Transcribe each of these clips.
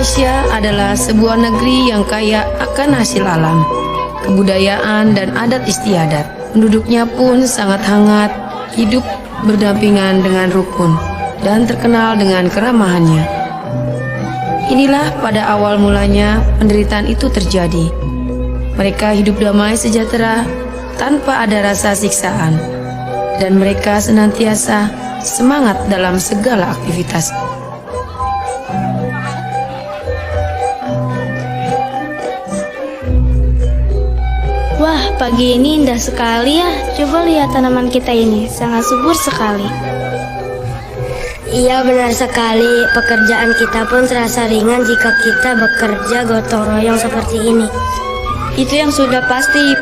Indonesia adalah sebuah negeri yang kaya akan hasil alam, kebudayaan, dan adat istiadat. Penduduknya pun sangat hangat, hidup berdampingan dengan rukun, dan terkenal dengan keramahannya. Inilah pada awal mulanya penderitaan itu terjadi. Mereka hidup damai sejahtera tanpa ada rasa siksaan, dan mereka senantiasa semangat dalam segala aktivitas. Wah, pagi ini indah sekali ya. Coba lihat tanaman kita ini, sangat subur sekali. Iya, benar sekali. Pekerjaan kita pun terasa ringan jika kita bekerja gotong royong seperti ini. Itu yang sudah pasti.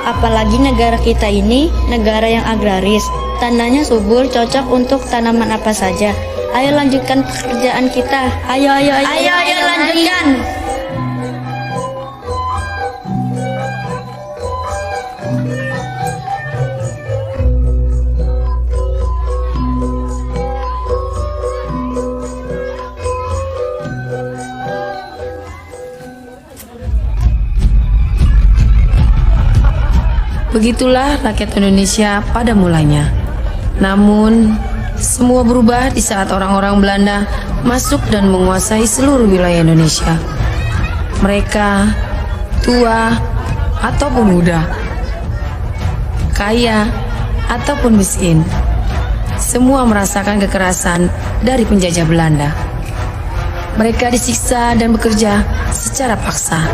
Apalagi negara kita ini negara yang agraris. Tanahnya subur, cocok untuk tanaman apa saja. Ayo lanjutkan pekerjaan kita. Ayo lanjutkan. Begitulah rakyat Indonesia pada mulanya. Namun, semua berubah di saat orang-orang Belanda masuk dan menguasai seluruh wilayah Indonesia. Mereka, tua ataupun muda, kaya ataupun miskin, semua merasakan kekerasan dari penjajah Belanda. Mereka disiksa dan bekerja secara paksa.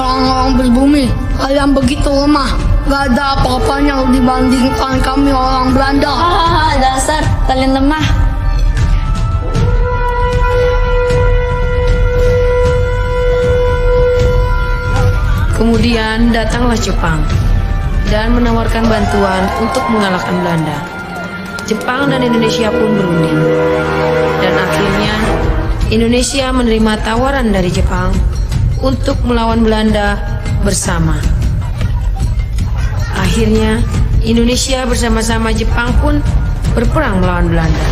Orang-orang pribumi, kalian begitu lemah, gak ada apa-apanya dibandingkan kami orang Belanda. Dasar kalian lemah. Kemudian datanglah Jepang dan menawarkan bantuan untuk mengalahkan Belanda. Jepang dan Indonesia pun berunding, dan akhirnya Indonesia menerima tawaran dari Jepang untuk melawan Belanda bersama. Akhirnya Indonesia bersama-sama Jepang pun berperang melawan Belanda.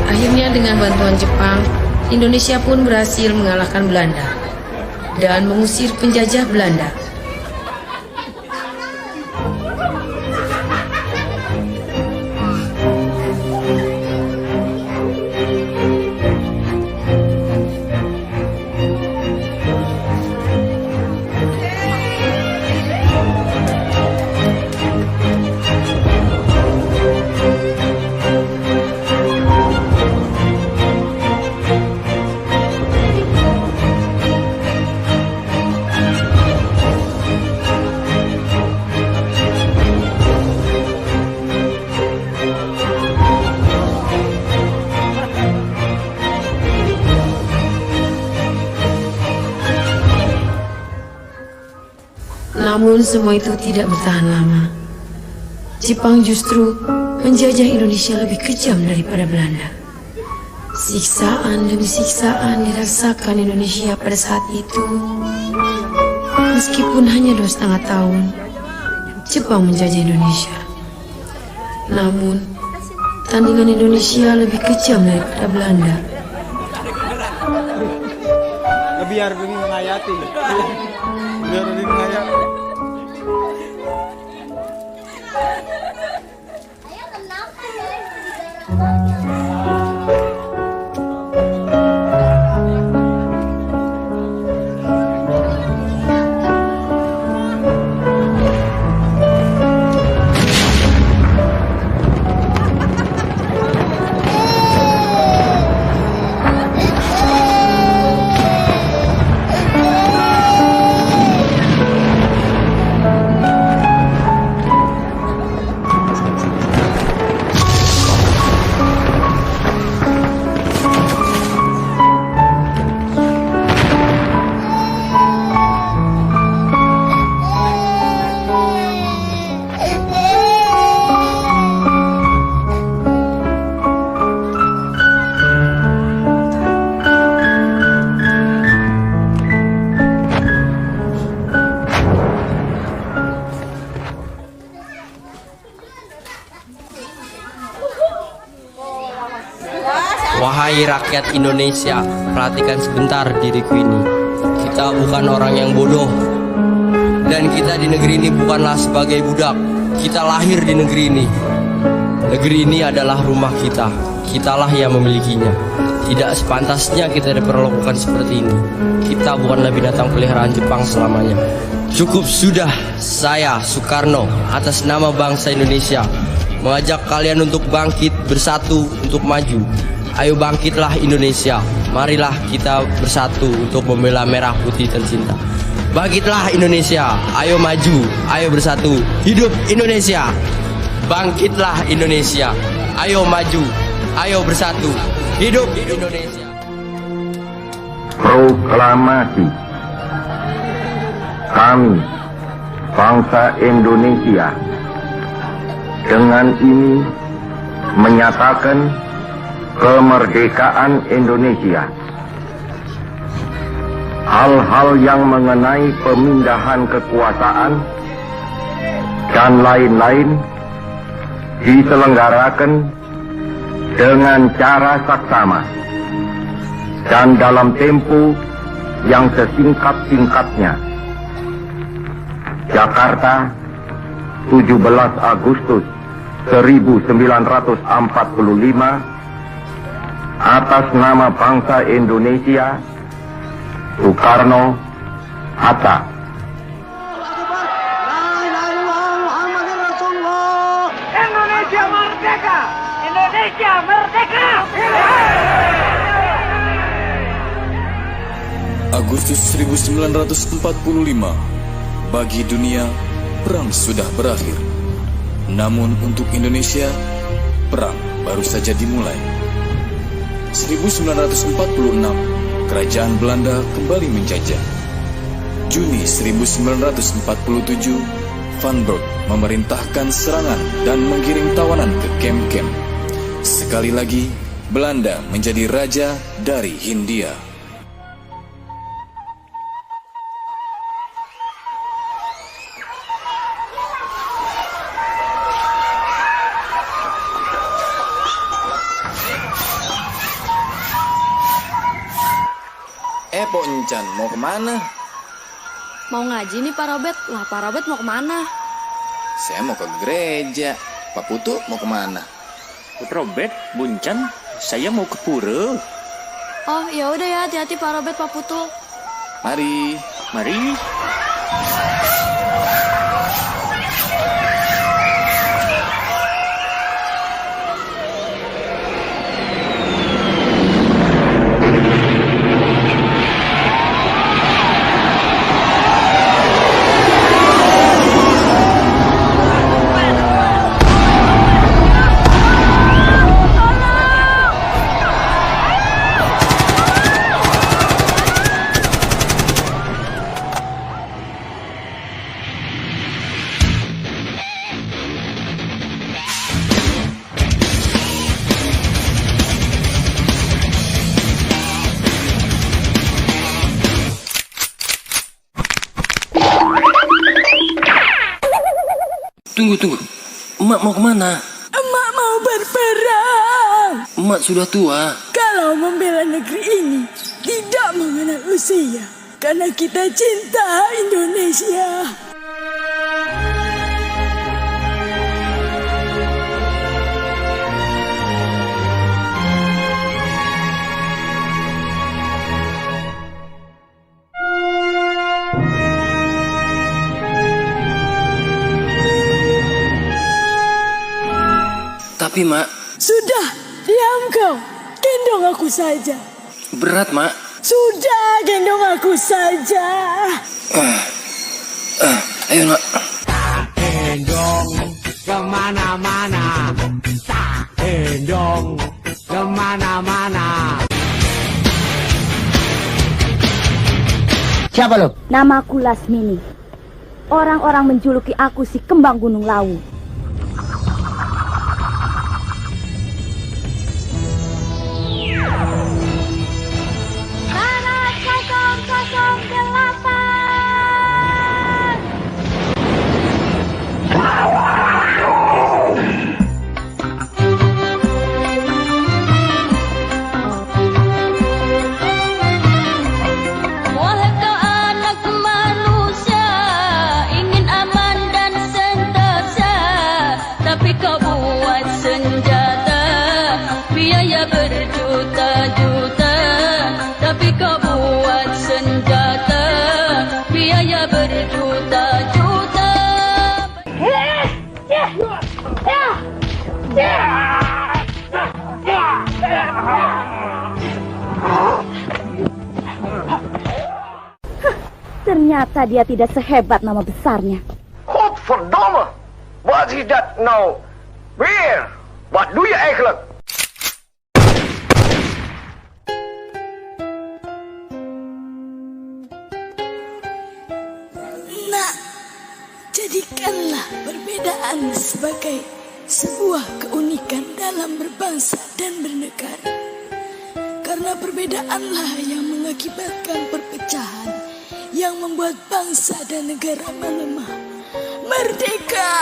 Akhirnya dengan bantuan Jepang, Indonesia pun berhasil mengalahkan Belanda dan mengusir penjajah Belanda. Namun semua itu tidak bertahan lama. Jepang justru menjajah Indonesia lebih kejam daripada Belanda. Siksaan demi siksaan dirasakan Indonesia pada saat itu. Meskipun hanya 2,5 tahun Jepang menjajah Indonesia, namun tandingan Indonesia lebih kejam daripada Belanda. Biar begini menghayati. Biar lebih menghayati. rakyat Indonesia, perhatikan sebentar diriku ini. Kita bukan orang yang bodoh. Dan kita di negeri ini bukanlah sebagai budak. Kita lahir di negeri ini. Negeri ini adalah rumah kita. Kitalah yang memilikinya. Tidak sepantasnya kita diperlakukan seperti ini. Kita bukanlah binatang peliharaan Jepang selamanya. Cukup sudah, saya Soekarno atas nama bangsa Indonesia mengajak kalian untuk bangkit bersatu untuk maju. Ayo bangkitlah Indonesia. Marilah kita bersatu untuk membela merah putih tercinta. Bangkitlah Indonesia. Ayo maju, ayo bersatu. Hidup Indonesia. Bangkitlah Indonesia. Ayo maju, ayo bersatu. Hidup Indonesia. Proklamasi. Kami, bangsa Indonesia, dengan ini menyatakan kemerdekaan Indonesia. Hal-hal yang mengenai pemindahan kekuasaan dan lain-lain diselenggarakan dengan cara saksama dan dalam tempo yang sesingkat-singkatnya. Jakarta, 17 Agustus 1945, atas nama bangsa Indonesia, Soekarno, Hatta. Indonesia merdeka! Indonesia merdeka! Agustus 1945, bagi dunia, perang sudah berakhir. Namun untuk Indonesia, perang baru saja dimulai. 1946, Kerajaan Belanda kembali menjajah. Juni 1947, Van Berg memerintahkan serangan dan menggiring tawanan ke kem-kem. Sekali lagi, Belanda menjadi raja dari Hindia. Pok Encan, mau kemana? Mau ngaji nih Pak Robert. Lah Pak Robert mau kemana? Saya mau ke gereja. Pak Putu mau kemana? Pak Robert, Buncan, saya mau ke pura. Oh ya udah ya, hati-hati Pak Robert, Pak Putu. Mari. Mari. Tunggu. Emak mau kemana? Emak mau berperang. Emak sudah tua. Kalau membela negeri ini tidak mengenal usia. Karena kita cinta Indonesia. Tapi Mak, sudah, diam kau. Gendong aku saja. berat Mak. Sudah, gendong aku saja. Ayo Mak. Gendong kemana-mana. Gendong kemana-mana. Siapa lo? Namaku Lasmini. Orang-orang menjuluki aku si Kembang Gunung Lawu. Ternyata dia tidak sehebat nama besarnya. Godverdomme! Wat is dat nou weer? Wat doe je eigenlijk? Nak, jadikanlah perbedaan sebagai sebuah keunikan dalam berbangsa dan bernegara. Karena perbedaanlah yang mengakibatkan perpecahan, yang membuat bangsa dan negara melemah. Merdeka!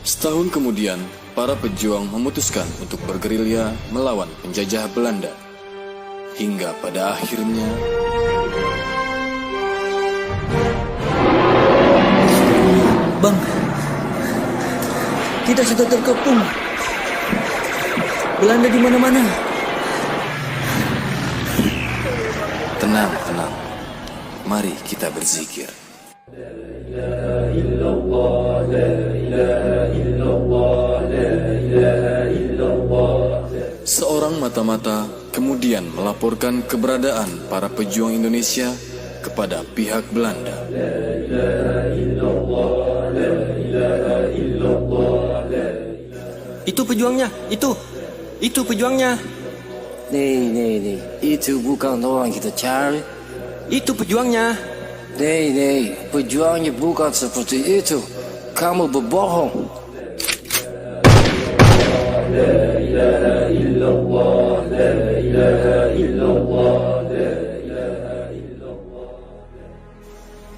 Setahun kemudian, para pejuang memutuskan untuk bergerilya melawan penjajah Belanda. Hingga pada akhirnya Bang, kita sudah terkepung. Belanda di mana-mana. tenang, tenang. Mari kita berzikir. Seorang mata-mata kemudian melaporkan keberadaan para pejuang Indonesia kepada pihak Belanda. Itu pejuangnya, itu pejuangnya. Nih, itu bukan orang kita cari. Itu pejuangnya. Nih, pejuangnya bukan seperti itu. Kamu berbohong.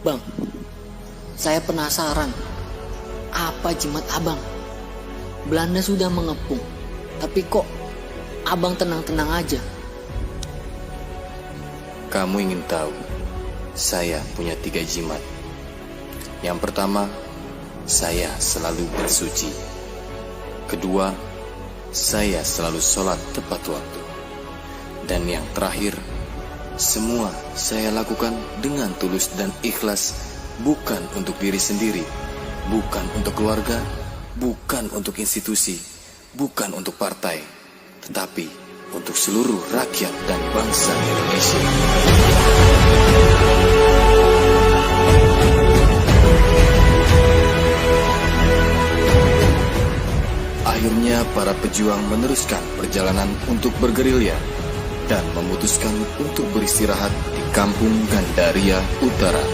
Bang, saya penasaran. Apa jimat abang? Belanda sudah mengepung, tapi kok abang tenang-tenang aja? Kamu ingin tahu? Saya punya 3 jimat. Yang pertama, saya selalu bersuci. Kedua, saya selalu sholat tepat waktu. Dan yang terakhir, semua saya lakukan dengan tulus dan ikhlas, bukan untuk diri sendiri, bukan untuk keluarga, bukan untuk institusi, bukan untuk partai, tetapi untuk seluruh rakyat dan bangsa Indonesia. Akhirnya para pejuang meneruskan perjalanan untuk bergerilya dan memutuskan untuk beristirahat di Kampung Gandaria Utara.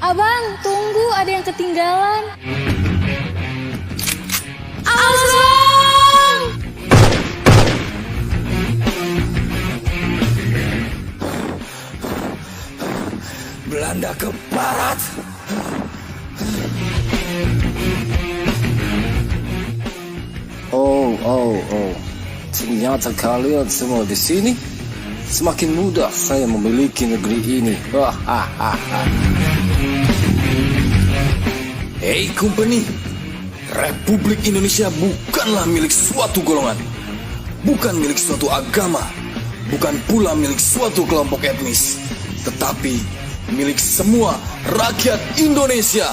Abang, tunggu, ada yang ketinggalan. Belanda ke barat. Oh. Ternyata kalian semua di sini. Semakin mudah saya memiliki negeri ini. Hei company, Republik Indonesia bukanlah milik suatu golongan, bukan milik suatu agama, bukan pula milik suatu kelompok etnis, tetapi milik semua rakyat Indonesia.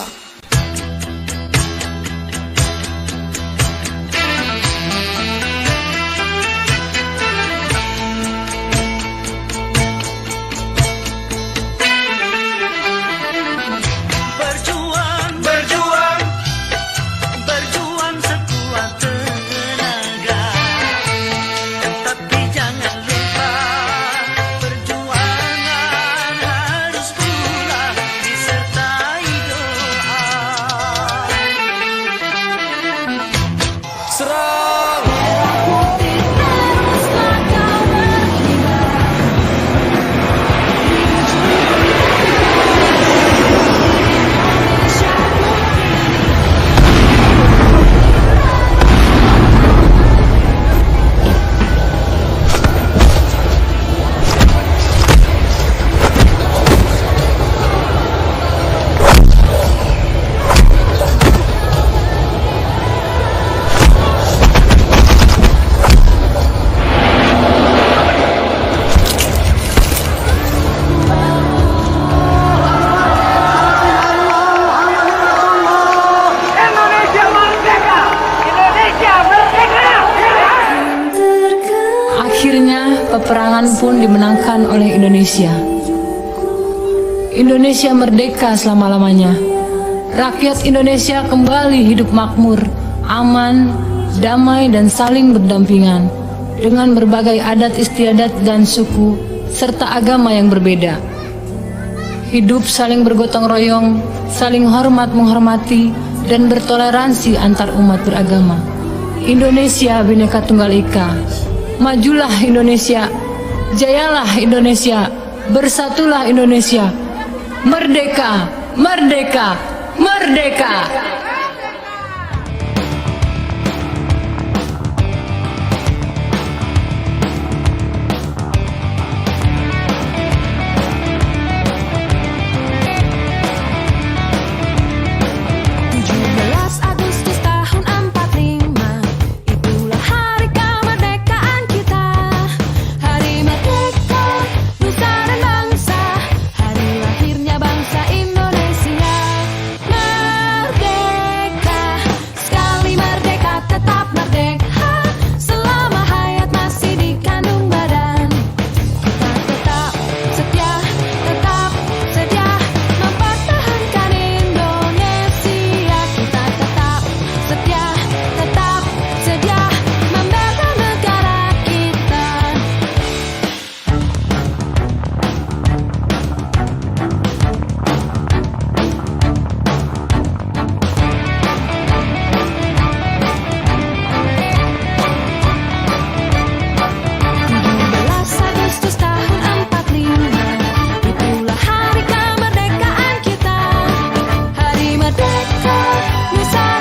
peperangan pun dimenangkan oleh Indonesia. Indonesia merdeka selama-lamanya. Rakyat Indonesia kembali hidup makmur, aman, damai dan saling berdampingan dengan berbagai adat istiadat dan suku serta agama yang berbeda. Hidup saling bergotong royong, saling hormat menghormati dan bertoleransi antar umat beragama. Indonesia Bhinneka Tunggal Ika. Majulah Indonesia, jayalah Indonesia, bersatulah Indonesia. Merdeka, merdeka, merdeka. Nusa